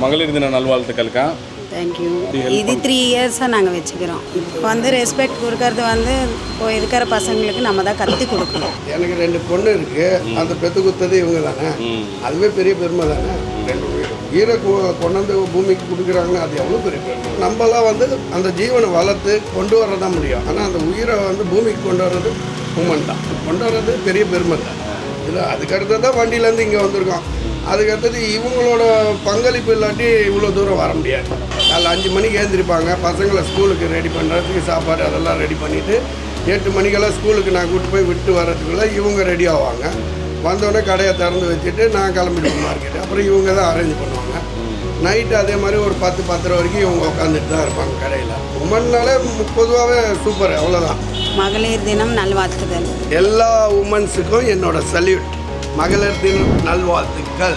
மகளிர் தின நல்வாழ்த்துக்கள்க்கா. தேங்க்யூ. இது 3 இயர்ஸாக நாங்கள் வச்சுக்கிறோம். இப்போ ரெஸ்பெக்ட் கொடுக்கறது இப்போ இருக்கிற பசங்களுக்கு நம்ம தான் கற்றுக் கொடுக்கணும். எனக்கு 2 பொண்ணு இருக்குது. அந்த பெற்று கொடுத்தது இவங்க தானே. அதுவே பெரிய பெருமை தானே. 2 உயிரை கொண்டாந்து பூமிக்கு கொடுக்குறாங்கன்னா அது எவ்வளோ பெரிய பெருமை. நம்மளாம் அந்த ஜீவனை வளர்த்து கொண்டு வரதான் முடியும். ஆனால் அந்த உயிரை பூமிக்கு கொண்டு வர்றது உமன் தான். கொண்டு வர்றது பெரிய பெருமை தான். இல்லை அதுக்கடுத்து தான் வண்டியிலேருந்து இங்கே வந்திருக்கோம். அதுக்கடுத்தது இவங்களோட பங்களிப்பு இல்லாட்டி இவ்வளோ தூரம் வர முடியாது. காலைல 5 மணிக்கு எழுந்திருப்பாங்க. பசங்களை ஸ்கூலுக்கு ரெடி பண்ணுறதுக்கு சாப்பாடு அதெல்லாம் ரெடி பண்ணிவிட்டு 8 மணிக்கெல்லாம் ஸ்கூலுக்கு நான் கூப்பிட்டு போய் விட்டு வரதுக்குள்ளே இவங்க ரெடி ஆவாங்க. வந்தோடனே கடையை திறந்து வச்சுட்டு நான் கிளம்பிடுவேன் மார்க்கெட்டு. அப்புறம் இவங்க தான் அரேஞ்ச் பண்ணுவாங்க. நைட்டு அதே மாதிரி ஒரு 10-10:30 வரைக்கும் இவங்க உட்காந்துட்டு தான் இருப்பாங்க கடையில். உமன்னாலே பொதுவாகவே சூப்பர். அவ்வளோதான். மகளிர் தினம் நல்வாழ்த்துக்கள். எல்லா உமன்ஸுக்கும் என்னோட சல்யூட். மகளிர் தினம் நல்வாழ்த்துக்கள்.